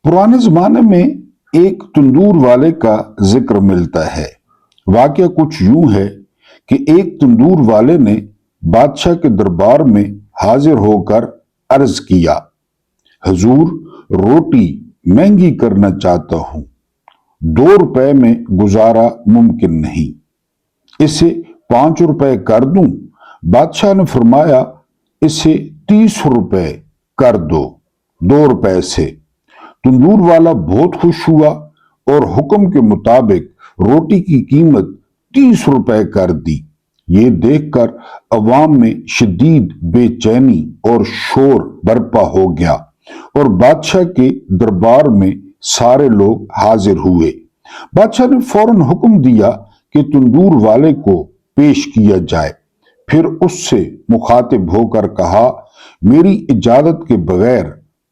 पुराने जमाने में एक तंदूर वाले का जिक्र मिलता है। वाकया कुछ यूं है कि एक तंदूर वाले ने बादशाह के दरबार में हाजिर होकर अर्ज किया, हजूर, रोटी महंगी करना चाहता हूं, 2 रुपए में गुजारा मुमकिन नहीं, इसे 5 रुपए कर दूं। बादशाह ने फरमाया, इसे 30 रुपए कर दो, 2 रुपए से। तंदूर वाला बहुत खुश हुआ और हुक्म के मुताबिक रोटी की कीमत 30 रुपए कर दी। ये देखकर अवाम में शदीद बेचैनी और शोर बरपा हो गया और बादशाह के दरबार में सारे लोग हाजिर हुए। बादशाह ने फौरन हुक्म दिया कि तंदूर वाले को पेश किया जाए। फिर उससे मुखातिब होकर कहा, मेरी इजाजत के बगैर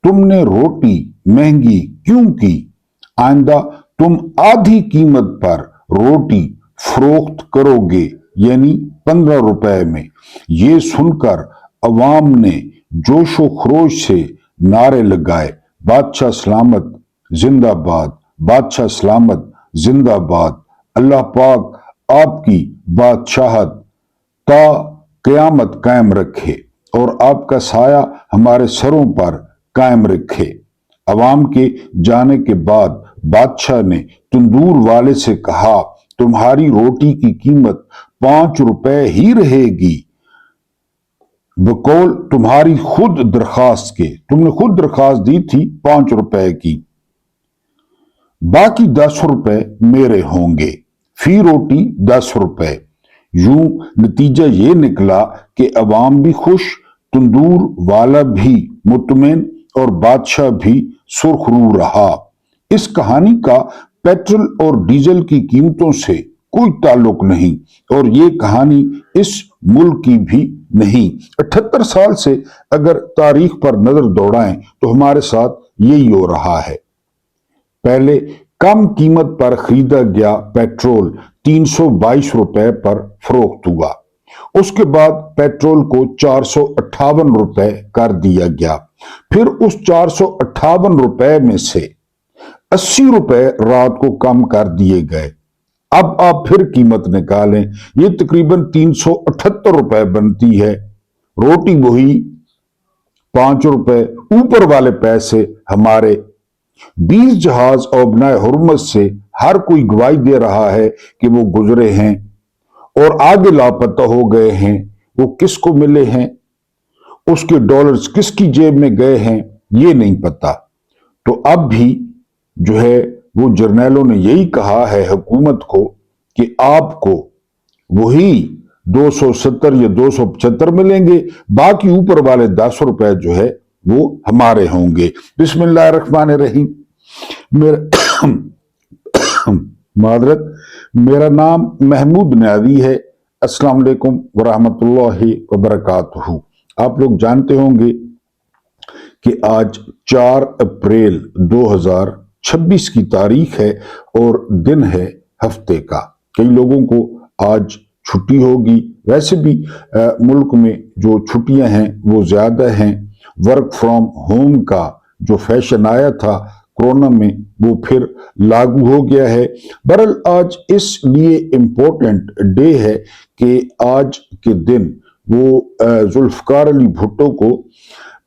तुमने रोटी महंगी क्यों की? आइंदा तुम आधी कीमत पर रोटी फरोख्त करोगे, यानी 15 रुपए में। ये सुनकर अवाम ने जोशो खरोश से नारे लगाए, बादशाह सलामत जिंदाबाद, बादशाह सलामत जिंदाबाद। अल्लाह पाक आपकी बादशाहत ता क़यामत कायम रखे और आपका साया हमारे सरों पर कायम रखे। अवाम के जाने के बाद बादशाह ने तंदूर वाले से कहा, तुम्हारी रोटी की कीमत 5 रुपए ही रहेगी, बकौल तुम्हारी खुद दरखास्त के। तुमने खुद दरखास्त दी थी 5 रुपए की, बाकी 10 रुपए मेरे होंगे, फी रोटी 10 रुपए। यूं नतीजा ये निकला कि अवाम भी खुश, तंदूर वाला भी मुतमईन और बादशाह भी सुरखरू रहा। इस कहानी का पेट्रोल और डीजल की कीमतों से कोई ताल्लुक नहीं और ये कहानी इस मुल्क की भी नहीं। 78 साल से अगर तारीख पर नजर दौड़ाएं तो हमारे साथ यही हो रहा है। पहले कम कीमत पर खरीदा गया पेट्रोल 322 रुपए पर फरोख्त हुआ। उसके बाद पेट्रोल को 458 रुपए कर दिया गया। फिर उस 458 रुपए में से 80 रुपए रात को कम कर दिए गए। अब आप फिर कीमत निकालें, ये तकरीबन 378 रुपए बनती है। रोटी वही, 5 रुपए ऊपर वाले पैसे हमारे। 20 जहाज और बनाए हुर्मत से हर कोई गवाही दे रहा है कि वो गुजरे हैं और आगे लापता हो गए हैं। वो किसको मिले हैं, उसके डॉलर्स किसकी जेब में गए हैं, ये नहीं पता। तो अब भी जो है वो जर्नैलों ने यही कहा है हुकूमत को कि आपको वही 270 या 275 मिलेंगे, बाकी ऊपर वाले 10 रुपए जो है वो हमारे होंगे। बिस्मिल्लाहिर्रहमानिर्रहीम। मेरा मादरत, मेरा नाम महमूद न्याजी है। अस्सलाम वालेकुम वरहमतुल्लाहि वबरकातुहू। आप लोग जानते होंगे कि आज 4 अप्रैल 2026 की तारीख है और दिन है हफ्ते का। कई लोगों को आज छुट्टी होगी। वैसे भी मुल्क में जो छुट्टियां हैं वो ज्यादा हैं। वर्क फ्रॉम होम का जो फैशन आया था कोरोना में वो फिर लागू हो गया है। बहरहाल आज इसलिए इम्पोर्टेंट डे है कि आज के दिन वो जुल्फकार अली भुट्टो को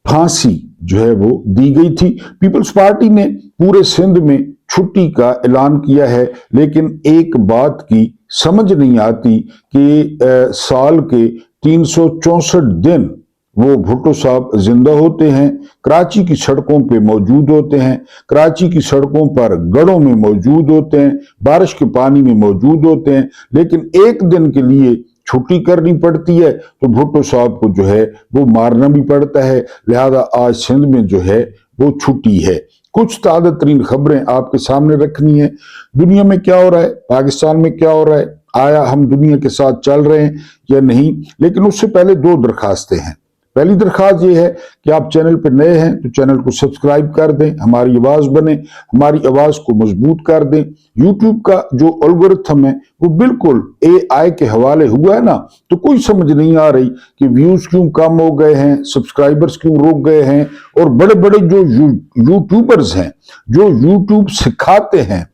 फांसी जो है वो दी गई थी। पीपल्स पार्टी ने पूरे सिंध में छुट्टी का ऐलान किया है, लेकिन एक बात की समझ नहीं आती कि साल के 364 दिन वो भुट्टो साहब जिंदा होते हैं, कराची की सड़कों पे मौजूद होते हैं, कराची की सड़कों पर गढ़ों में मौजूद होते हैं, बारिश के पानी में मौजूद होते हैं, लेकिन एक दिन के लिए छुट्टी करनी पड़ती है तो भुट्टो साहब को जो है वो मारना भी पड़ता है। लिहाजा आज सिंध में जो है वो छुट्टी है। कुछ ताज़ा तरीन खबरें आपके सामने रखनी है। दुनिया में क्या हो रहा है, पाकिस्तान में क्या हो रहा है, आया हम दुनिया के साथ चल रहे हैं या नहीं। लेकिन उससे पहले 2 दरखास्तें हैं। पहली दरख्वास्त ये है कि आप चैनल पर नए हैं तो चैनल को सब्सक्राइब कर दें, हमारी आवाज बने, हमारी आवाज को मजबूत कर दें। यूट्यूब का जो एल्गोरिथम है वो बिल्कुल AI के हवाले हुआ है ना, तो कोई समझ नहीं आ रही कि व्यूज क्यों कम हो गए हैं, सब्सक्राइबर्स क्यों रुक गए हैं। और बड़े बड़े जो यूट्यूबर्स हैं, जो यूट्यूब सिखाते हैं,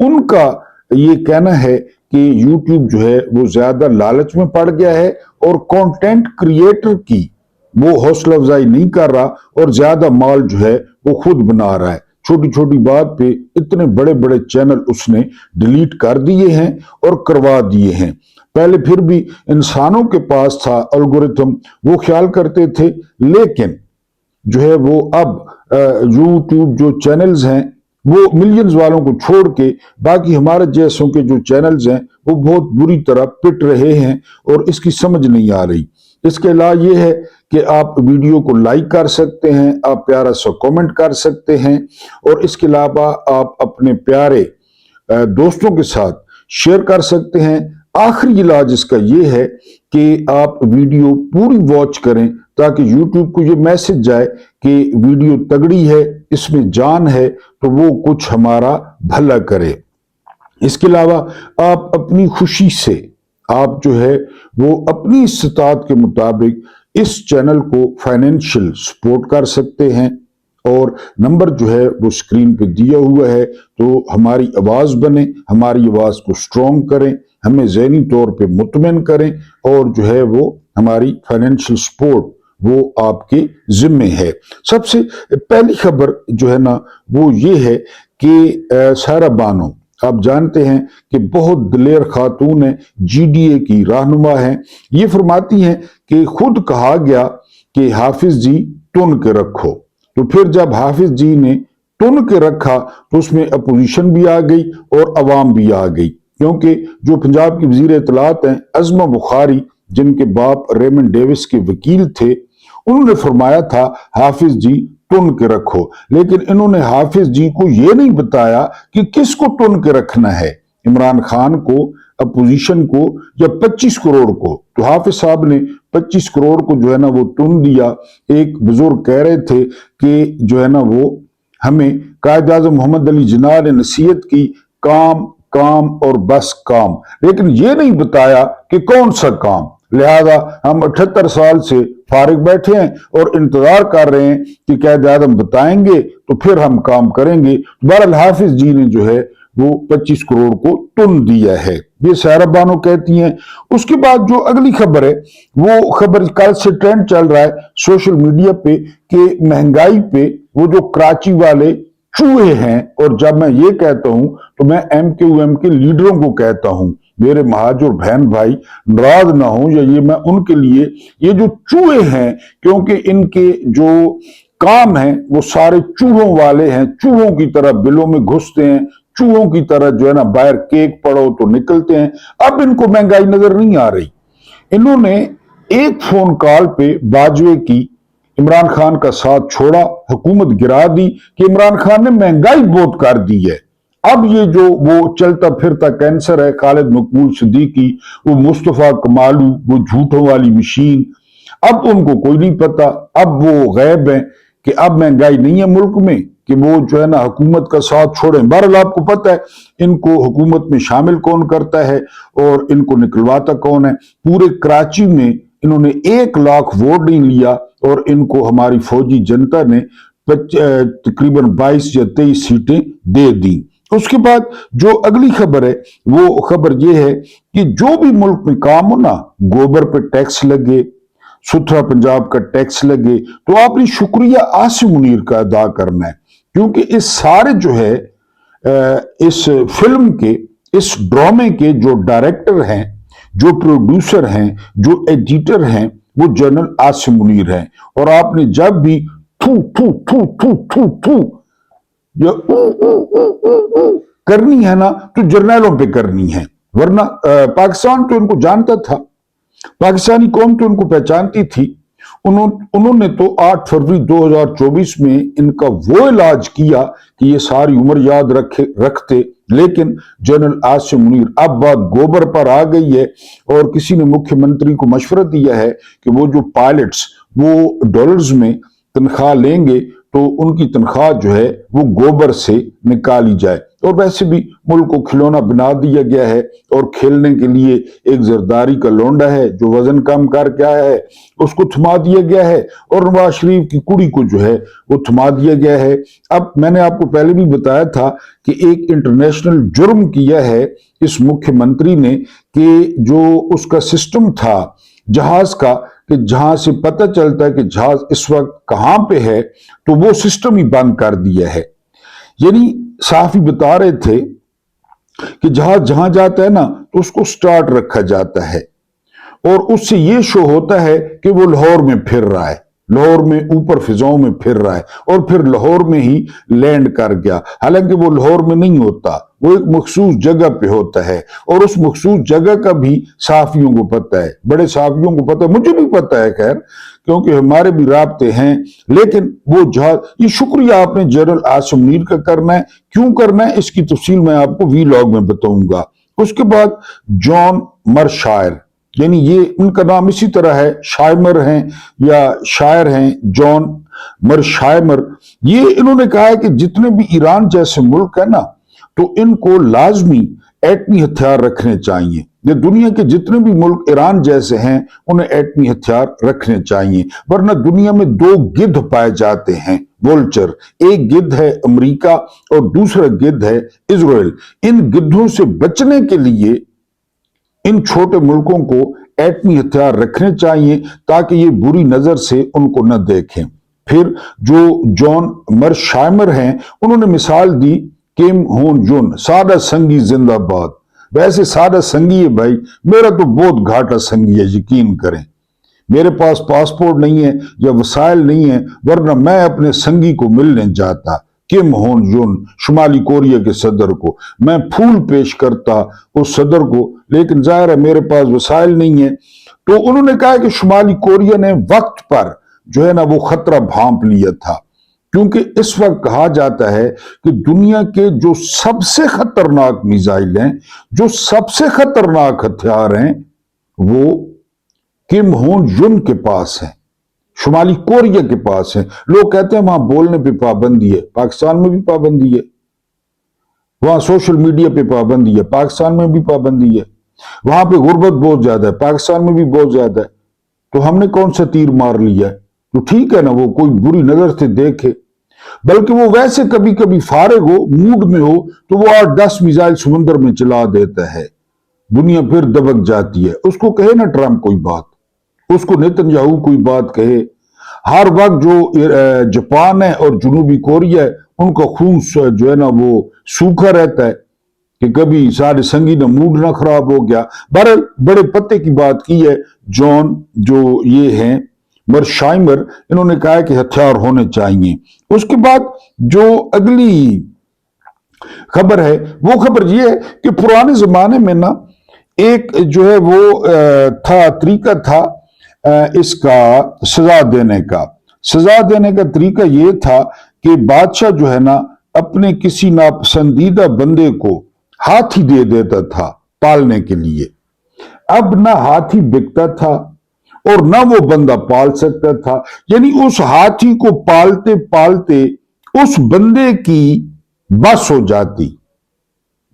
उनका ये कहना है कि यूट्यूब जो है वो ज्यादा लालच में पड़ गया है और कंटेंट क्रिएटर की वो हौसला अफजाई नहीं कर रहा और ज्यादा माल जो है वो खुद बना रहा है। छोटी छोटी बात पे इतने बड़े बड़े चैनल उसने डिलीट कर दिए हैं और करवा दिए हैं। पहले फिर भी इंसानों के पास था एल्गोरिथम, वो ख्याल करते थे, लेकिन जो है वो अब यूट्यूब जो चैनल्स हैं वो मिलियंस वालों को छोड़ के बाकी हमारे जैसों के जो चैनल्स हैं वो बहुत बुरी तरह पिट रहे हैं और इसकी समझ नहीं आ रही। इसके अलावा ये है कि आप वीडियो को लाइक कर सकते हैं, आप प्यारा सा कमेंट कर सकते हैं और इसके अलावा आप अपने प्यारे दोस्तों के साथ शेयर कर सकते हैं। आखिरी इलाज इसका ये है कि आप वीडियो पूरी वॉच करें ताकि YouTube को ये मैसेज जाए कि वीडियो तगड़ी है, इसमें जान है, तो वो कुछ हमारा भला करे। इसके अलावा आप अपनी खुशी से आप जो है वो अपनी इस्तात के मुताबिक इस चैनल को फाइनेंशियल सपोर्ट कर सकते हैं और नंबर जो है वो स्क्रीन पे दिया हुआ है। तो हमारी आवाज बने, हमारी आवाज को स्ट्रॉन्ग करें, हमें ज़हनी तौर पे मुतमिन करें और जो है वो हमारी फाइनेंशियल सपोर्ट वो आपके जिम्मे है। सबसे पहली खबर जो है ना वो ये है कि सायरा बानो, आप जानते हैं कि बहुत दिलेर खातून है, GDA की रहनुमा है। ये फरमाती हैं कि खुद कहा गया कि हाफिज जी टुन के रखो, तो फिर जब हाफिज जी ने टुन के रखा तो उसमें अपोजिशन भी आ गई और अवाम भी आ गई, क्योंकि जो पंजाब की वजीर इत्तलात हैं अज़मा बुखारी, जिनके बाप रेमंड डेविस के वकील थे, उन्होंने फरमाया था हाफिज जी टुन के रखो, लेकिन इन्होंने हाफिज जी को यह नहीं बताया कि किसको टुन के रखना है, इमरान खान को, अपोजिशन को या 25 करोड़ को। तो हाफिज साहब ने 25 करोड़ को जो है ना वो टुन दिया। एक बुजुर्ग कह रहे थे कि जो है ना वो हमें कायद आज़म मोहम्मद अली जिन्ना ने नसीहत की, काम काम और बस काम, लेकिन ये नहीं बताया कि कौन सा काम। लिहाजा हम 78 साल से फारिग बैठे हैं और इंतजार कर रहे हैं कि कायद आज़म बताएंगे तो फिर हम काम करेंगे। बहरहाल हाफिज जी ने जो है वो 25 करोड़ को टुन दिया है, ये सायरा बानो कहती हैं। उसके बाद जो अगली खबर है वो खबर कल से ट्रेंड चल रहा है सोशल मीडिया पे कि महंगाई पे वो जो कराची वाले चूहे हैं, और जब मैं ये कहता हूं तो मैं MQM के लीडरों को कहता हूं, मेरे महाजर बहन भाई नाराज ना हो, या ये मैं उनके लिए, ये जो चूहे हैं, क्योंकि इनके जो काम है वो सारे चूहों वाले हैं, चूहों की तरह बिलों में घुसते हैं, चूहों की तरह जो है ना बाहर केक पड़ो तो निकलते हैं। अब इनको महंगाई नजर नहीं आ रही। इन्होंने एक फोन कॉल पे बाजवे की इमरान खान का साथ छोड़ा, हुकूमत गिरा दी कि इमरान खान ने महंगाई बहुत कर दी है। अब ये जो वो चलता फिरता कैंसर है खालिद मकबूल सिद्दीकी, वो मुस्तफा कमालू, वो झूठों वाली मशीन, अब उनको कोई नहीं पता, अब वो गैब है कि अब महंगाई नहीं है मुल्क में, कि वो जो है ना हुकूमत का साथ छोड़ें। बहरहाल आपको पता है इनको हुकूमत में शामिल कौन करता है और इनको निकलवाता कौन है। पूरे कराची में इन्होंने 1 लाख वोट नहीं लिया और इनको हमारी फौजी जनता ने तकरीबन 22 या 23 सीटें दे दी। उसके बाद जो अगली खबर है वो खबर ये है कि जो भी मुल्क में काम हो ना, गोबर पे टैक्स लगे, सुथरा पंजाब का टैक्स लगे, तो आपने शुक्रिया आसिम मुनीर का अदा करना है, क्योंकि इस सारे जो है इस फिल्म के, इस ड्रामे के जो डायरेक्टर हैं, जो प्रोड्यूसर हैं, जो एडिटर हैं, वो जनरल आसिम मुनीर हैं। और आपने जब भी थू थू थू थू थू थू या करनी है ना तो जर्नैलों पे करनी है, वरना पाकिस्तान तो इनको जानता था, पाकिस्तानी कौम तो इनको पहचानती थी। उन्होंने तो 8 फरवरी 2024 में इनका वो इलाज किया कि ये सारी उम्र याद रखते, लेकिन जनरल आसिम मुनीर, अब बात गोबर पर आ गई है और किसी ने मुख्यमंत्री को मशवरा दिया है कि वो जो पायलट्स वो डॉलर्स में तनख्वाह लेंगे तो उनकी तनख्वाह जो है वो गोबर से निकाली जाए। और वैसे भी मुल्क को खिलौना बना दिया गया है और खेलने के लिए एक जरदारी का लौंडा है जो वजन कम करके आया है, उसको थमा दिया गया है, और नवाज शरीफ की कुड़ी को जो है वो थमा दिया गया है। अब मैंने आपको पहले भी बताया था कि एक इंटरनेशनल जुर्म किया है इस मुख्यमंत्री ने कि जो उसका सिस्टम था जहाज का, कि जहां से पता चलता है कि जहाज इस वक्त कहां पे है, तो वो सिस्टम ही बंद कर दिया है। यानी साफी बता रहे थे कि जहाज जहां जाता है ना तो उसको स्टार्ट रखा जाता है और उससे ये शो होता है कि वो लाहौर में फिर रहा है, लाहौर में ऊपर फिजाओं में फिर रहा है, और फिर लाहौर में ही लैंड कर गया। हालांकि वो लाहौर में नहीं होता, वो एक मखसूस जगह पे होता है, और उस मखसूस जगह का भी साफियों को पता है, बड़े साफियों को पता है, मुझे भी पता है खैर, क्योंकि हमारे भी राब्ते हैं। लेकिन वो जहाज, ये शुक्रिया आपने जनरल आसिम मुनीर का करना है। क्यों करना है इसकी तफसील मैं आपको वीलॉग में बताऊंगा। उसके बाद जॉन मरशायर, यानी ये उनका नाम इसी तरह है, शायमर हैं या शायर हैं, जॉन मरशायमर। ये इन्होंने कहा है कि जितने भी ईरान जैसे मुल्क है ना, तो इनको लाजमी एटमी हथियार रखने चाहिए। ये दुनिया के जितने भी मुल्क ईरान जैसे हैं उन्हें एटमी हथियार रखने चाहिए, वरना दुनिया में दो गिद्ध पाए जाते हैं, वोल्चर। एक गिद्ध है अमेरिका और दूसरा गिद्ध है इजराइल। इन गिद्धों से बचने के लिए इन छोटे मुल्कों को एटमी हथियार रखने चाहिए ताकि ये बुरी नजर से उनको न देखें। फिर जो जॉन मरशायमर हैं उन्होंने मिसाल दी किम होन जुन, सादा संगी जिंदाबाद। वैसे सादा संगी है भाई, मेरा तो बहुत घाटा संगी है, यकीन करें। मेरे पास पासपोर्ट नहीं है या वसाइल नहीं है, वरना मैं अपने संगी को मिलने जाता, किम होन जुन, शुमाली कोरिया के सदर को। मैं फूल पेश करता उस सदर को, लेकिन जाहिर है मेरे पास वसाइल नहीं है। तो उन्होंने कहा कि शुमाली कोरिया ने वक्त पर जो है ना वो खतरा भांप लिया था, क्योंकि इस वक्त कहा जाता है कि दुनिया के जो सबसे खतरनाक मिसाइल हैं, जो सबसे खतरनाक हथियार हैं, वो किम होन जुन के पास है, शुमाली कोरिया के पास है। लोग कहते हैं वहां बोलने पे पाबंदी है, पाकिस्तान में भी पाबंदी है। वहां सोशल मीडिया पे पाबंदी है, पाकिस्तान में भी पाबंदी है। वहां पे गुर्बत बहुत ज्यादा है, पाकिस्तान में भी बहुत ज्यादा है। तो हमने कौन सा तीर मार लिया है? तो ठीक है ना, वो कोई बुरी नजर से देखे, बल्कि वो वैसे कभी कभी फारिग हो, मूड में हो, तो वो 8-10 मिसाइल समुद्र में चला देता है, दुनिया फिर दबक जाती है। उसको कहे ना ट्रंप कोई बात, उसको नेतन्याहू कोई बात कहे। हर वक्त जो जापान है और जनूबी कोरिया है, उनका खून जो है ना वो सूखा रहता है कि कभी सारे संगी ना मूड ना खराब हो गया। बहरहाल बड़े पत्ते की बात की है जॉन जो ये हैं मरशायमर, इन्होंने कहा कि हथियार होने चाहिए। उसके बाद जो अगली खबर है वो खबर ये है कि पुराने जमाने में ना एक जो है वो तरीका था इसका सजा देने का। सजा देने का तरीका ये था कि बादशाह जो है ना अपने किसी नापसंदीदा बंदे को हाथी दे देता था पालने के लिए। अब ना हाथी बिकता था और ना वो बंदा पाल सकता था, यानी उस हाथी को पालते पालते उस बंदे की बस हो जाती।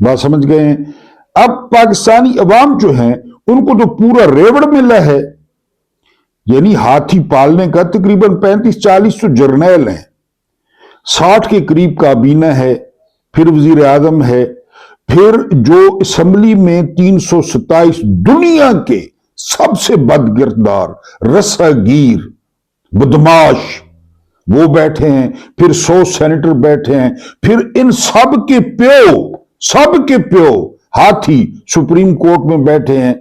बात समझ गए हैं? अब पाकिस्तानी अवाम जो है उनको तो पूरा रेवड़ मिला है, यानी हाथी पालने का तकरीबन 35-40 तो जर्नैल हैं, 60 के करीब काबीना है, फिर वजीर आजम है, फिर जो असम्बली में 327 दुनिया के सबसे बदकिरदार रस्सागीर बदमाश वो बैठे हैं, फिर 100 सेनेटर बैठे हैं, फिर इन सब के प्यो हाथी सुप्रीम कोर्ट में बैठे हैं,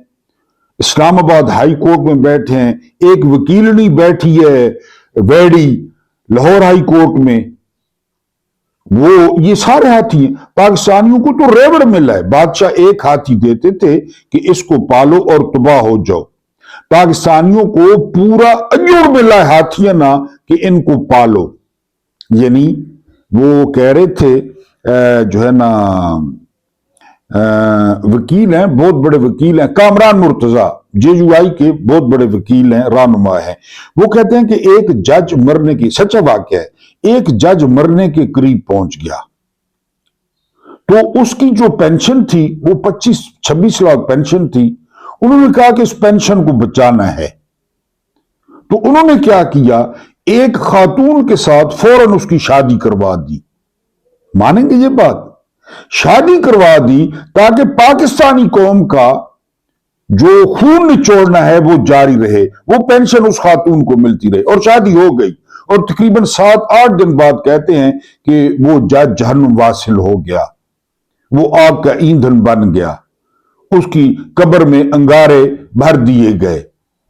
इस्लामाबाद हाई कोर्ट में बैठे हैं, एक वकीलनी बैठी है वैडी लाहौर हाई कोर्ट में। वो ये सारे हाथी हैं। पाकिस्तानियों को तो रेवड़ मिला है, बादशाह एक हाथी देते थे कि इसको पालो और तबाह हो जाओ। पाकिस्तानियों को पूरा अजूर मिला है हाथियां ना कि इनको पालो। यानी वो कह रहे थे जो है ना वकील हैं, बहुत बड़े वकील हैं, कामरान मुर्तजा, JUI के बहुत बड़े वकील हैं, रहनुमा हैं। वो कहते हैं कि एक जज मरने की, सच्चा वाकया है, एक जज मरने के करीब पहुंच गया तो उसकी जो पेंशन थी वो 25-26 लाख पेंशन थी। उन्होंने कहा कि इस पेंशन को बचाना है, तो उन्होंने क्या किया, एक खातून के साथ फौरन उसकी शादी करवा दी। मानेंगे ये बात? शादी करवा दी ताकि पाकिस्तानी कौम का जो खून निचोड़ना है वो जारी रहे, वो पेंशन उस खातून को मिलती रहे। और शादी हो गई और तकरीबन 7-8 दिन बाद कहते हैं कि वो जज जहन्नुम वासिल हो गया, वो आग का ईंधन बन गया, उसकी कब्र में अंगारे भर दिए गए।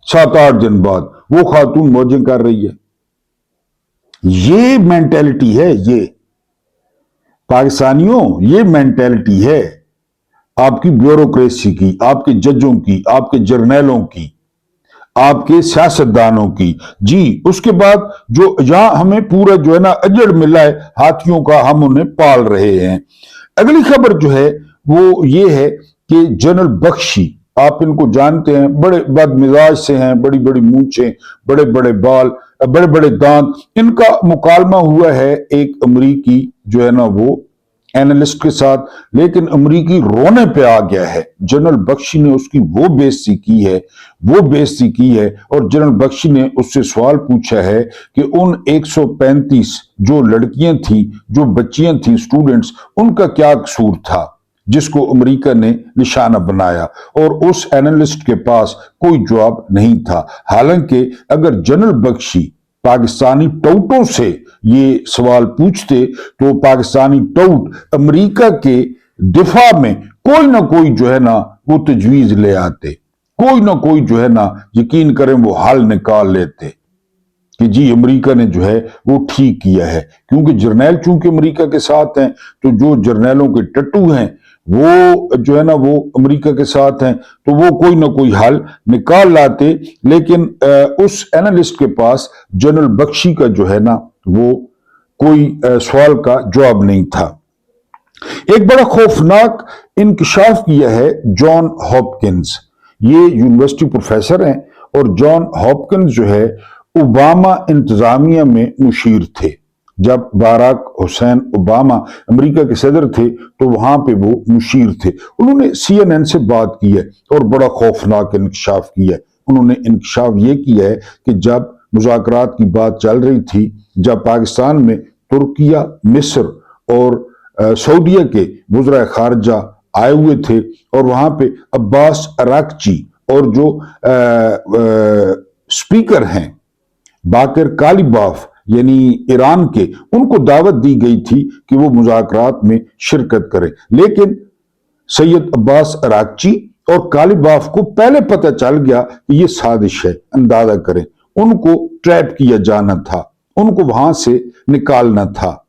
7-8 दिन बाद वो खातून मौजें कर रही है। ये मेंटेलिटी है, ये पाकिस्तानियों, ये मेंटेलिटी है आपकी ब्यूरोक्रेसी की, आपके जजों की, आपके जर्नैलों की, आपके सियासतदानों की। जी, उसके बाद जो यहां हमें पूरा जो है ना अजड़ मिला है हाथियों का, हम उन्हें पाल रहे हैं। अगली खबर जो है वो ये है कि जनरल बख्शी, आप इनको जानते हैं, बड़े बदमिजाज से हैं, बड़ी बड़ी मूंछें, बड़े बड़े बाल, बड़े बड़े दांत। इनका मुकालमा हुआ है एक अमरीकी जो है ना वो एनालिस्ट के साथ, लेकिन अमरीकी रोने पे आ गया है। जनरल बख्शी ने उसकी वो बेइज्जती की है, वो बेइज्जती की है। और जनरल बख्शी ने उससे सवाल पूछा है कि उन 135 जो लड़कियां थी, जो बच्चियां थी, स्टूडेंट्स, उनका क्या कसूर था जिसको अमेरिका ने निशाना बनाया। और उस एनालिस्ट के पास कोई जवाब नहीं था। हालांकि अगर जनरल बख्शी पाकिस्तानी टौटों से ये सवाल पूछते तो पाकिस्तानी टौट अमेरिका के दिफा में कोई ना कोई जो है ना वो तजवीज ले आते, कोई ना कोई जो है ना, यकीन करें, वो हल निकाल लेते कि जी अमेरिका ने जो है वो ठीक किया है। क्योंकि जर्नैल चूंकि अमेरिका के साथ हैं, तो जो जर्नैलों के टट्टू हैं वो जो है ना वो अमेरिका के साथ हैं, तो वो कोई ना कोई हल निकाल लाते। लेकिन उस एनालिस्ट के पास जनरल बख्शी का जो है ना वो कोई सवाल का जवाब नहीं था। एक बड़ा खौफनाक इंकशाफ किया है जॉन हॉपकिंस। ये यूनिवर्सिटी प्रोफेसर हैं और जॉन हॉपकिंस जो है ओबामा इंतजामिया में मुशीर थे। जब बाराक हुसैन ओबामा अमेरिका के सदर थे तो वहां पे वो मुशीर थे। उन्होंने CNN से बात की है और बड़ा खौफनाक इंकशाफ किया है। उन्होंने इंकशाफ ये किया है कि जब मुज़ाकरात की बात चल रही थी, जब पाकिस्तान में तुर्किया, मिस्र और सऊदीया के वज़रा खारजा आए हुए थे और वहां पे अब्बास अराक्ची और जो स्पीकर हैं बाकर कालिबाफ यानी ईरान के, उनको दावत दी गई थी कि वो मुज़ाकरात में शिरकत करें। लेकिन सैयद अब्बास अराक्ची और कालिबाफ को पहले पता चल गया कि ये साजिश है, अंदाजा करें। उनको ट्रैप किया जाना था, उनको वहां से निकालना था,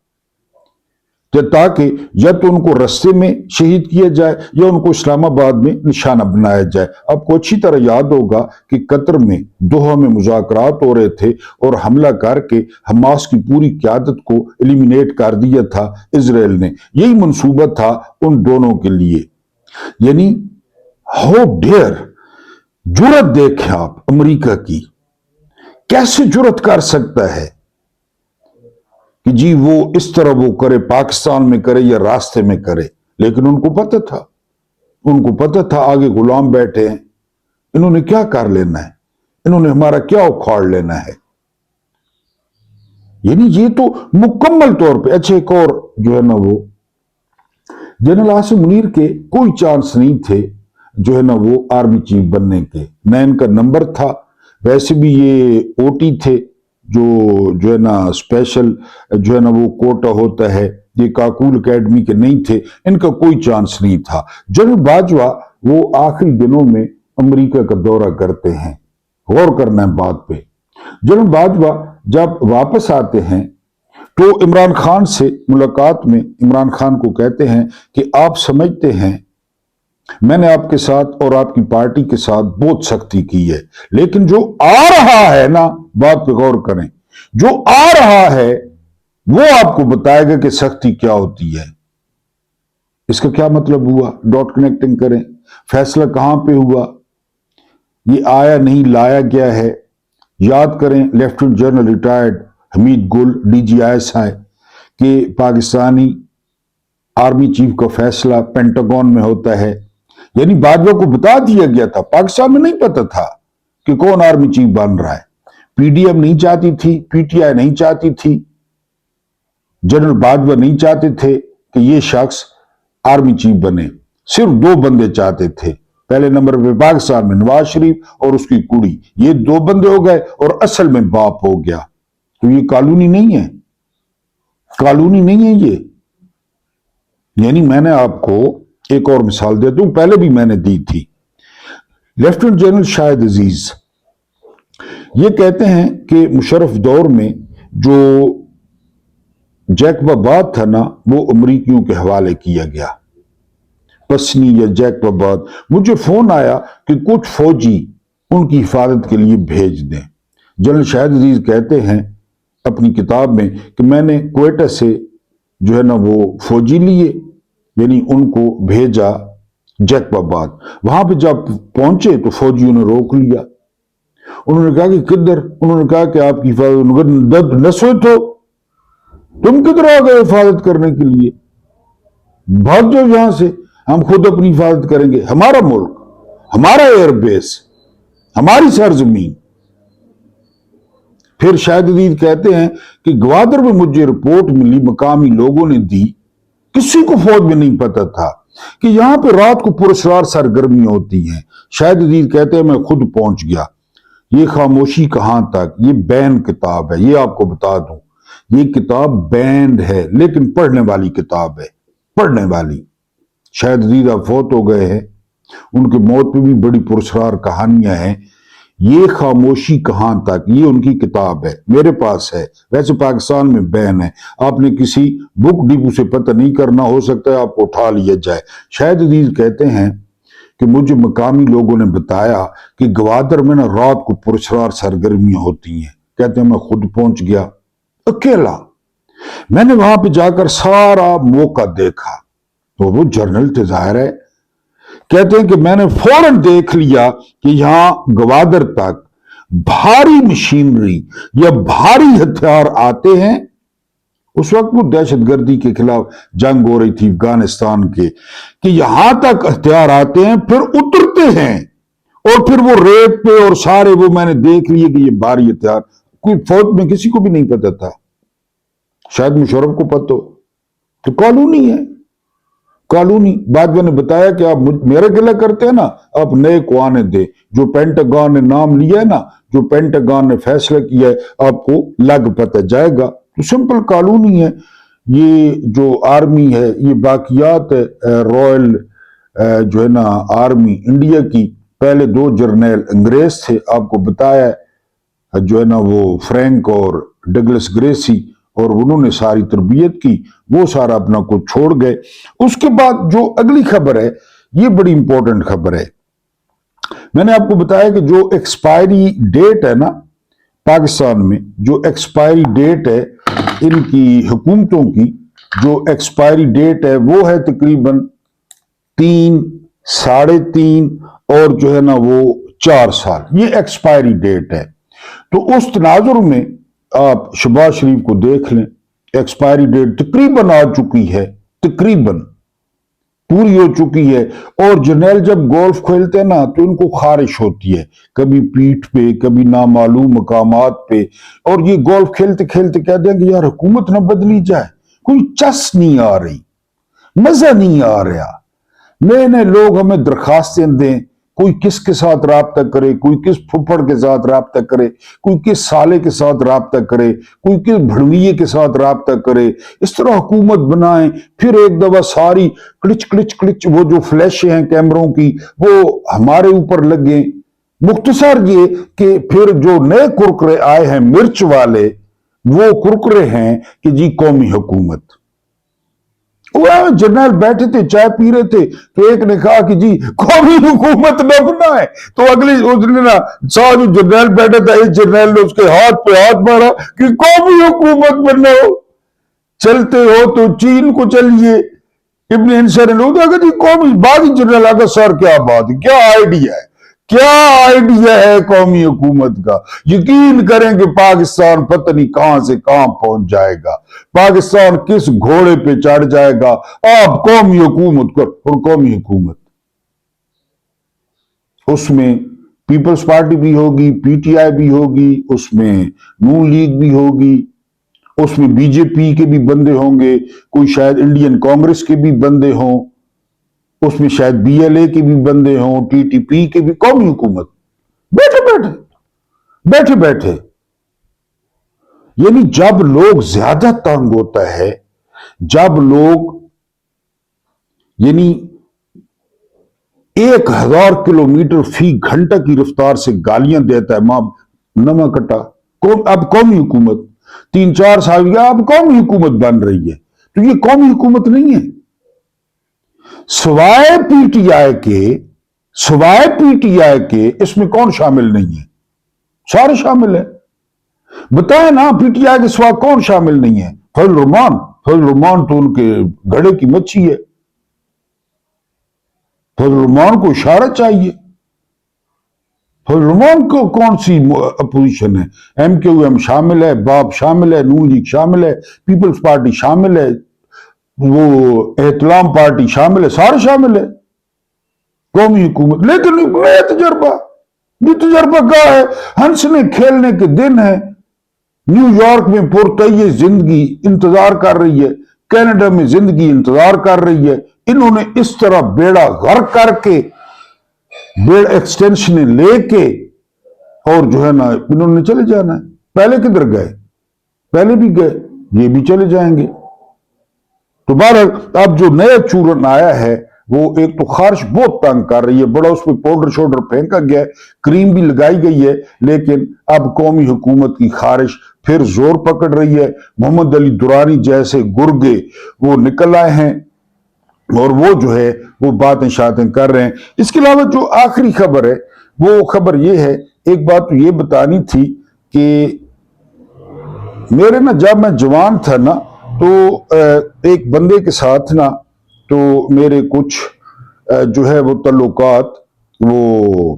ताकि या तो उनको रस्ते में शहीद किया जाए या उनको इस्लामाबाद में निशाना बनाया जाए। आपको अच्छी तरह याद होगा कि कतर में, दोहा में मुज़ाकरात हो रहे थे और हमला करके हमास की पूरी क़यादत को एलिमिनेट कर दिया था इजराइल ने। यही मंसूबा था उन दोनों के लिए। यानी हाउ डेयर, जुर्रत देखें आप अमेरिका की, कैसे जुर्रत कर सकता है कि जी वो इस तरह वो करे, पाकिस्तान में करे या रास्ते में करे। लेकिन उनको पता था, उनको पता था आगे गुलाम बैठे हैं, इन्होंने क्या कर लेना है, इन्होंने हमारा क्या उखाड़ लेना है। यानी ये तो मुकम्मल तौर पे। अच्छा, एक और जो है ना वो जनरल आसिम मुनीर के कोई चांस नहीं थे जो है ना वो आर्मी चीफ बनने के, न इनका नंबर था। वैसे भी ये ओटी थे, जो है ना स्पेशल जो है ना वो कोटा होता है, ये काकूल एकेडमी के नहीं थे, इनका कोई चांस नहीं था। जनरल बाजवा वो आखिरी दिनों में अमेरिका का दौरा करते हैं, गौर करना है बात पे। जनरल बाजवा जब वापस आते हैं तो इमरान खान से मुलाकात में इमरान खान को कहते हैं कि आप समझते हैं मैंने आपके साथ और आपकी पार्टी के साथ बहुत सख्ती की है, लेकिन जो आ रहा है ना, बात पे गौर करें, जो आ रहा है वो आपको बताएगा कि सख्ती क्या होती है। इसका क्या मतलब हुआ? डॉट कनेक्टिंग करें, फैसला कहां पे हुआ? یہ آیا نہیں لایا گیا ہے۔ یاد کریں لیفٹیننٹ جنرل ریٹائرڈ حمید گل DGI کہ پاکستانی آرمی چیف کا فیصلہ پینٹاگون میں ہوتا ہے، یعنی باجوہ کو بتا دیا گیا تھا، پاکستان میں نہیں پتا تھا کہ کون آرمی چیف بن رہا ہے۔ PDM نہیں چاہتی تھی، PTI نہیں چاہتی تھی، جنرل باجوہ نہیں چاہتے تھے کہ یہ شخص آرمی چیف بنے، صرف دو بندے چاہتے تھے۔ پہلے نمبر پہ پاکستان میں نواز شریف اور اس کی کڑی، یہ دو بندے ہو گئے اور اصل میں باپ ہو گیا۔ تو یہ قانونی نہیں ہے، قانونی نہیں ہے یہ۔ یعنی میں نے آپ کو ایک اور مثال دیتا ہوں، پہلے بھی میں نے دی تھی۔ لیفٹیننٹ جنرل شاہد عزیز یہ کہتے ہیں کہ مشرف دور میں جو جیکب آباد تھا نا، وہ امریکیوں کے حوالے کیا گیا، پسنی یا جیکب آباد۔ مجھے فون آیا کہ کچھ فوجی ان کی حفاظت کے لیے بھیج دیں۔ جنرل شاہد عزیز کہتے ہیں اپنی کتاب میں کہ میں نے کوئٹہ سے جو ہے نا وہ فوجی لیے، یعنی ان کو بھیجا جیکب آباد۔ وہاں پہ جب پہنچے تو فوجیوں نے روک لیا۔ انہوں نے کہا کہ کدھر؟ انہوں نے کہا کہ آپ کی حفاظت نسوت ہو، تم کدھر آ گئے حفاظت کرنے کے لیے؟ بھاگ جاؤ یہاں سے، ہم خود اپنی حفاظت کریں گے، ہمارا ملک، ہمارا ایئر بیس، ہماری سرزمین۔ پھر شاہد عزیز کہتے ہیں کہ گوادر میں مجھے رپورٹ ملی، مقامی لوگوں نے دی، کسی کو فوج میں نہیں پتا تھا کہ یہاں پہ رات کو پراسرار سرگرمی ہوتی ہیں۔ شاہد عزیز کہتے ہیں میں خود پہنچ گیا۔ یہ خاموشی کہاں تک، یہ بین کتاب ہے، یہ آپ کو بتا دوں، یہ کتاب بینڈ ہے لیکن پڑھنے والی کتاب ہے، پڑھنے والی۔ شاہد عزیز اب فوت ہو گئے ہیں، ان کے موت پہ بھی بڑی پراسرار کہانیاں ہیں۔ یہ خاموشی کہاں تک، یہ ان کی کتاب ہے، میرے پاس ہے، ویسے پاکستان میں بین ہے، آپ نے کسی بک ڈپو سے پتہ نہیں کرنا، ہو سکتا ہے آپ کو اٹھا لیا جائے۔ شاہد عزیز کہتے ہیں کہ مجھے مقامی لوگوں نے بتایا کہ گوادر میں نا رات کو پراسرار سرگرمیاں ہوتی ہیں۔ کہتے ہیں میں خود پہنچ گیا اکیلا، میں نے وہاں پہ جا کر سارا موقع دیکھا، تو وہ جرنل تھے ظاہر ہے۔ کہتے ہیں کہ میں نے فوراً دیکھ لیا کہ یہاں گوادر تک بھاری مشینری یا بھاری ہتھیار آتے ہیں۔ اس وقت وہ دہشت گردی کے خلاف جنگ ہو رہی تھی افغانستان کے، کہ یہاں تک ہتھیار آتے ہیں، پھر اترتے ہیں، اور پھر وہ ریت پہ اور سارے وہ میں نے دیکھ لیے کہ یہ بھاری ہتھیار، کوئی فوج میں کسی کو بھی نہیں پتا تھا، شاید مشرف کو پتہ ہو، تو قانونی ہے، قانونی۔ باجوہ نے بتایا کہ آپ میرا گلہ کرتے ہیں نا، آپ نئے کو آنے دیں، جو پینٹاگون نے نام لیا ہے نا، جو پینٹاگون نے فیصلہ کیا ہے، آپ کو لگ پتہ جائے گا، تو سمپل قانونی ہے۔ یہ جو آرمی ہے، یہ باقیات ہے رائل جو ہے نا آرمی انڈیا کی، پہلے دو جرنیل انگریز تھے، آپ کو بتایا ہے جو ہے نا وہ فرینک اور ڈگلس گریسی، اور انہوں نے ساری تربیت کی، وہ سارا اپنا کو چھوڑ گئے۔ اس کے بعد جو اگلی خبر ہے، یہ بڑی امپورٹنٹ خبر ہے۔ میں نے آپ کو بتایا کہ جو ایکسپائری ڈیٹ ہے نا پاکستان میں، جو ایکسپائری ڈیٹ ہے ان کی حکومتوں کی، جو ایکسپائری ڈیٹ ہے وہ ہے تقریباً 3، 3.5 اور جو ہے نا وہ 4 سال، یہ ایکسپائری ڈیٹ ہے۔ تو اس تناظر میں آپ شہباز شریف کو دیکھ لیں، ایکسپائری ڈیٹ تقریباً آ چکی ہے، تقریباً پوری ہو چکی ہے، اور جرنیل جب گولف کھیلتے ہیں نا تو ان کو خارش ہوتی ہے، کبھی پیٹھ پہ، کبھی نامعلوم مقامات پہ، اور یہ گولف کھیلتے کھیلتے کہتے ہیں کہ یار حکومت نہ بدلی جائے، کوئی چس نہیں آ رہی، مزہ نہیں آ رہا، نئے نئے لوگ ہمیں درخواستیں دیں، کوئی کس کے ساتھ رابطہ کرے، کوئی کس پھپھڑ کے ساتھ رابطہ کرے، کوئی کس سالے کے ساتھ رابطہ کرے، کوئی کس بھڑویے کے ساتھ رابطہ کرے، اس طرح حکومت بنائیں، پھر ایک دفعہ ساری کلچ کلچ کلچ وہ جو فلیشیں ہیں کیمروں کی وہ ہمارے اوپر لگیں۔ مختصر یہ کہ پھر جو نئے کرکرے آئے ہیں مرچ والے، وہ کرکرے ہیں کہ جی قومی حکومت۔ وہ جنرل بیٹھے تھے، چائے پی رہے تھے، تو ایک نے کہا کہ جی قومی حکومت نہ بنائے، تو اگلی اس نے نا جو جنرل بیٹھا تھا، اس جنرل نے اس کے ہاتھ پہ ہاتھ مارا کہ قومی حکومت بناؤ، چلتے ہو تو چین کو چلیے۔ ابن انصر نے کہا کہ جی قومی، باقی جنرل آگا سر کیا بات ہے، کیا آئیڈیا ہے، کیا آئیڈیا ہے قومی حکومت کا. یقین کریں کہ پاکستان پتہ نہیں کہاں سے کہاں پہنچ جائے گا, پاکستان کس گھوڑے پہ چڑھ جائے گا. آپ قومی حکومت کر, اور قومی حکومت اس میں پیپلز پارٹی بھی ہوگی, پی ٹی آئی بھی ہوگی, اس میں نون لیگ بھی ہوگی, اس میں بی جے پی کے بھی بندے ہوں گے, کوئی شاید انڈین کانگریس کے بھی بندے ہوں, اس میں شاید بی ایل اے کے بھی بندے ہوں, ٹی ٹی پی کے بھی. قومی حکومت بیٹھے بیٹھے یعنی جب لوگ زیادہ تنگ ہوتا ہے, جب لوگ یعنی 1000 کلومیٹر فی گھنٹہ کی رفتار سے گالیاں دیتا ہے, ماں نما کٹا. اب قومی حکومت 3-4 سال یا اب قومی حکومت بن رہی ہے, تو یہ قومی حکومت نہیں ہے. سوائے پی ٹی آئی کے اس میں کون شامل نہیں ہے؟ سارے شامل ہیں. بتائیں نا, پی ٹی آئی کے سوا کون شامل نہیں ہے؟ فضل الرحمان تو ان کے گھڑے کی مچھی ہے. فضل الرحمان کو اشارہ چاہیے. فضل الرحمان کو کون سی اپوزیشن ہے؟ ایم کیو ایم شامل ہے, باپ شامل ہے, نون لیگ شامل ہے, پیپلز پارٹی شامل ہے, وہ احتلام پارٹی شامل ہے, سارے شامل ہے قومی حکومت. لیکن نیا تجربہ کیا ہے؟ ہنسنے کھیلنے کے دن ہے. نیو یارک میں پرتعیش زندگی انتظار کر رہی ہے, کینیڈا میں زندگی انتظار کر رہی ہے. انہوں نے اس طرح بیڑا غرق کر کے, بیڑ ایکسٹینشن لے کے, اور جو ہے نا انہوں نے چلے جانا ہے. پہلے کدھر گئے؟ پہلے بھی گئے, یہ بھی چلے جائیں گے. تو بہرحال اب جو نیا چورن آیا ہے وہ ایک تو خارش بہت تنگ کر رہی ہے, بڑا اس پہ پاؤڈر شوڈر پھینکا گیا ہے, کریم بھی لگائی گئی ہے, لیکن اب قومی حکومت کی خارش پھر زور پکڑ رہی ہے. محمد علی درانی جیسے گرگے وہ نکل آئے ہیں اور وہ جو ہے وہ باتیں شاتیں کر رہے ہیں. اس کے علاوہ جو آخری خبر ہے وہ خبر یہ ہے, ایک بات تو یہ بتانی تھی کہ میرے نا جب میں جوان تھا نا تو ایک بندے کے ساتھ نا تو میرے کچھ جو ہے وہ تعلقات وہ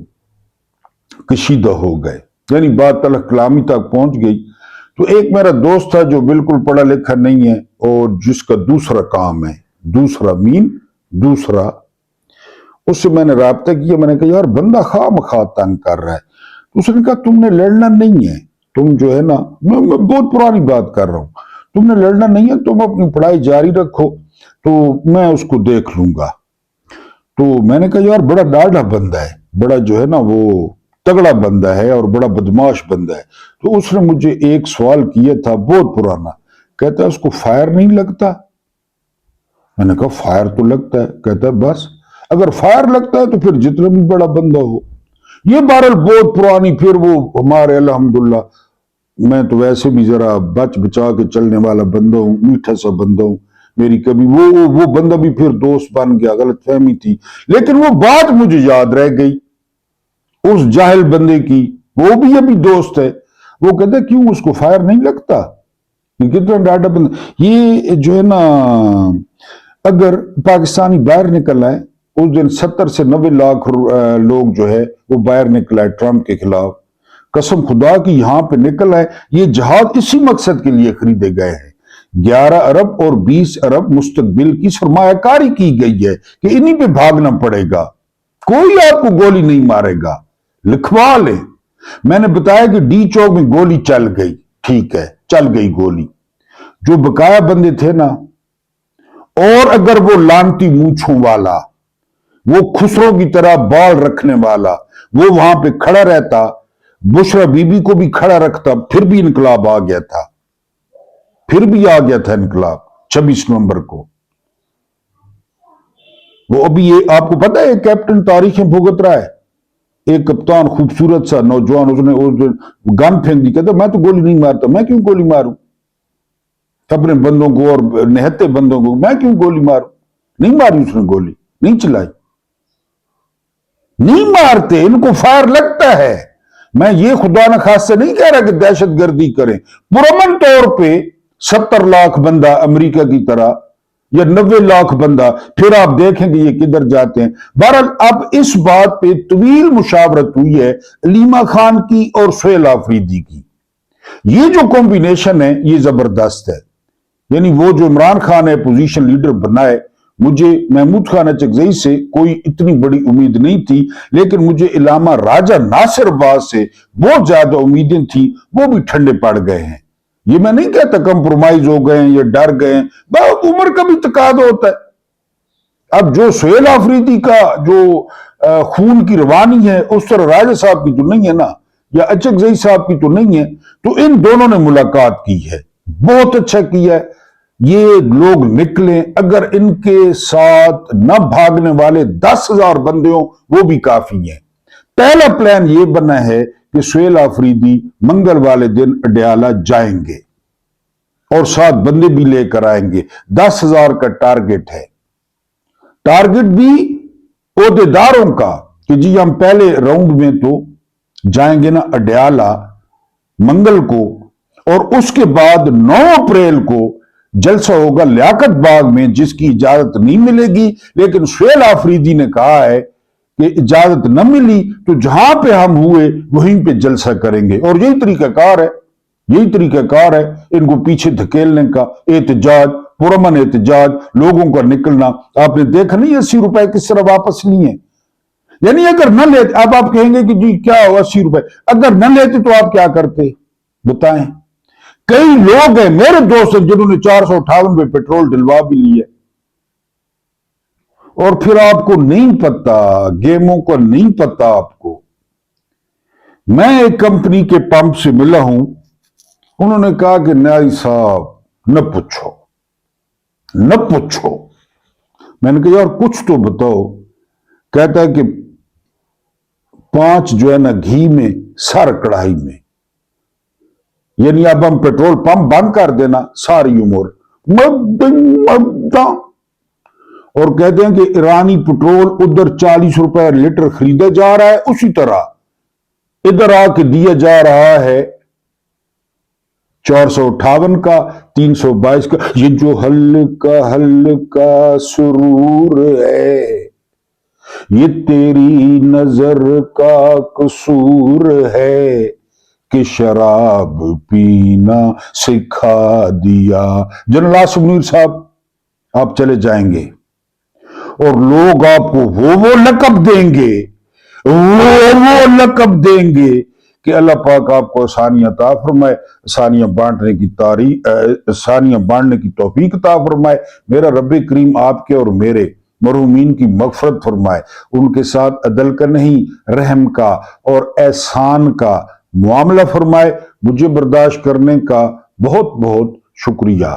کشیدہ ہو گئے, یعنی بات تلخ کلامی تک پہنچ گئی. تو ایک میرا دوست تھا جو بالکل پڑھا لکھا نہیں ہے اور جس کا دوسرا کام ہے, دوسرا, اس سے میں نے رابطہ کیا. میں نے کہا یار بندہ خواہ مخواہ تنگ کر رہا ہے. اس نے کہا تم نے لڑنا نہیں ہے, تم جو ہے نا, میں بہت پرانی بات کر رہا ہوں, تم نے لڑنا نہیں ہے, تم اپنی پڑھائی جاری رکھو تو میں اس کو دیکھ لوں گا. تو میں نے کہا یار بڑا ڈاڑھا بندہ ہے, بڑا جو ہے نا وہ تگڑا بندہ ہے اور بڑا بدماش بندہ ہے. تو اس نے مجھے ایک سوال کیا تھا بہت پرانا, کہتا ہے اس کو فائر نہیں لگتا؟ میں نے کہا فائر تو لگتا ہے. کہتا ہے بس اگر فائر لگتا ہے تو پھر جتنا بھی بڑا بندہ ہو. یہ بہرحال بہت پرانی, پھر وہ ہمارے الحمدللہ, میں تو ویسے بھی ذرا بچ بچا کے چلنے والا بندہ ہوں, میٹھا سا بندہ ہوں, میری کبھی وہ بندہ بھی پھر دوست بن گیا, غلط فہمی تھی. لیکن وہ بات مجھے یاد رہ گئی اس جاہل بندے کی, وہ بھی ابھی دوست ہے. وہ کہتا ہے کیوں اس کو فائر نہیں لگتا؟ یہ کتنا ڈاٹا بندہ. یہ جو ہے نا اگر پاکستانی باہر نکل آئے, اس دن 70 سے 90 لاکھ لوگ جو ہے وہ باہر نکل آئے ٹرمپ کے خلاف. قسم خدا کی یہاں پہ نکل آئے. یہ جہاد اسی مقصد کے لیے خریدے گئے ہیں. 11 ارب اور 20 ارب مستقبل کی سرمایہ کاری کی گئی ہے کہ انہی پہ بھاگنا پڑے گا. کوئی آپ کو گولی نہیں مارے گا, لکھوا لیں. میں نے بتایا کہ ڈی چوک میں گولی چل گئی, ٹھیک ہے چل گئی گولی. جو بقایا بندے تھے نا, اور اگر وہ لانتی مونچھوں والا, وہ خسرو کی طرح بال رکھنے والا, وہ وہاں پہ کھڑا رہتا, بشرا بی بی کو بھی کھڑا رکھتا, پھر بھی انقلاب آ گیا تھا. انقلاب 26 نومبر کو. وہ ابھی یہ آپ کو پتا ہے کیپٹن تاریخیں بھگت رہا ہے. ایک کپتان خوبصورت سا نوجوان, اس نے گن پھینک دی, کہتا میں تو گولی نہیں مارتا. میں کیوں گولی ماروں اپنے بندوں کو اور نہتے بندوں کو, میں کیوں گولی ماروں؟ نہیں ماری اس نے گولی, نہیں چلائی. نہیں مارتے, ان کو فائر لگتا ہے. میں یہ خدا نہ خاص سے نہیں کہہ رہا کہ دہشت گردی کریں. پرامن طور پہ 70 لاکھ بندہ امریکہ کی طرح یا 90 لاکھ بندہ، پھر آپ دیکھیں گے یہ کدھر جاتے ہیں۔ بہرحال اب اس بات پہ طویل مشاورت ہوئی ہے علیمہ خان کی اور سہیل آفریدی کی۔ یہ جو کمبینیشن ہے یہ زبردست ہے، یعنی وہ جو عمران خان ہے پوزیشن لیڈر بنائے، مجھے محمود خان اچکزئی سے کوئی اتنی بڑی امید نہیں تھی، لیکن مجھے علامہ راجہ ناصر باز سے بہت زیادہ امیدیں تھیں، وہ بھی ٹھنڈے پڑ گئے ہیں۔ یہ میں نہیں کہتا کمپرومائز ہو گئے ہیں یا ڈر گئے ہیں، بہت عمر کا بھی تقاضا ہوتا ہے۔ اب جو سہیل آفریدی کا جو خون کی روانی ہے اس طرح راجہ صاحب کی تو نہیں ہے نا، یا اچکزئی صاحب کی تو نہیں ہے، تو ان دونوں نے ملاقات کی ہے، بہت اچھا کیا ہے۔ یہ لوگ نکلیں، اگر ان کے ساتھ نہ بھاگنے والے 10,000 بندے ہوں وہ بھی کافی ہیں۔ پہلا پلان یہ بنا ہے کہ سہیل آفریدی منگل والے دن اڈیالہ جائیں گے اور 7 بندے بھی لے کر آئیں گے۔ 10,000 کا ٹارگٹ ہے، ٹارگٹ بھی عہدیداروں کا کہ جی ہم پہلے راؤنڈ میں تو جائیں گے نا اڈیالہ منگل کو، اور اس کے بعد 9 اپریل کو جلسہ ہوگا لیاقت باغ میں، جس کی اجازت نہیں ملے گی، لیکن سہیل آفریدی نے کہا ہے کہ اجازت نہ ملی تو جہاں پہ ہم ہوئے وہیں پہ جلسہ کریں گے، اور یہی طریقہ کار ہے، یہی طریقہ کار ہے ان کو پیچھے دھکیلنے کا۔ احتجاج، پرامن احتجاج، لوگوں کا نکلنا، آپ نے دیکھا نہیں 80 روپے کس طرح واپس لیے ہیں۔ یعنی اگر نہ لیتے، اب آپ کہیں گے کہ جی کیا ہو 80 روپے، اگر نہ لیتے تو آپ کیا کرتے بتائیں؟ کئی لوگ ہیں میرے دوست جنہوں نے 458 پہ پیٹرول ڈلوا بھی لیا، اور پھر آپ کو نہیں پتا، گیموں کا نہیں پتا آپ کو۔ میں ایک کمپنی کے پمپ سے ملا ہوں، انہوں نے کہا کہ نیائی صاحب نہ پوچھو نہ پوچھو۔ میں نے کہا یار کچھ تو بتاؤ۔ کہتا ہے کہ 5 جو ہے نا گھی میں، سر کڑھائی میں، یعنی اب ہم پیٹرول پمپ بند کر دینا ساری عمر، اور کہتے ہیں کہ ایرانی پیٹرول ادھر 40 روپے لیٹر خریدا جا رہا ہے، اسی طرح ادھر آ کے دیا جا رہا ہے 458 کا، 322 کا۔ یہ جو ہلکا ہلکا سرور ہے یہ تیری نظر کا قصور ہے کہ شراب پینا سکھا دیا۔ جنرل آصف منیر صاحب آپ چلے جائیں گے اور لوگ آپ کو وہ لقب دیں گے، وہ لقب دیں گے کہ اللہ پاک آپ کو آسانیاں عطا فرمائے، آسانیاں بانٹنے کی توفیق عطا فرمائے۔ میرا رب کریم آپ کے اور میرے مرحومین کی مغفرت فرمائے، ان کے ساتھ عدل کا نہیں رحم کا اور احسان کا معاملہ فرمائے۔ مجھے برداشت کرنے کا بہت بہت شکریہ۔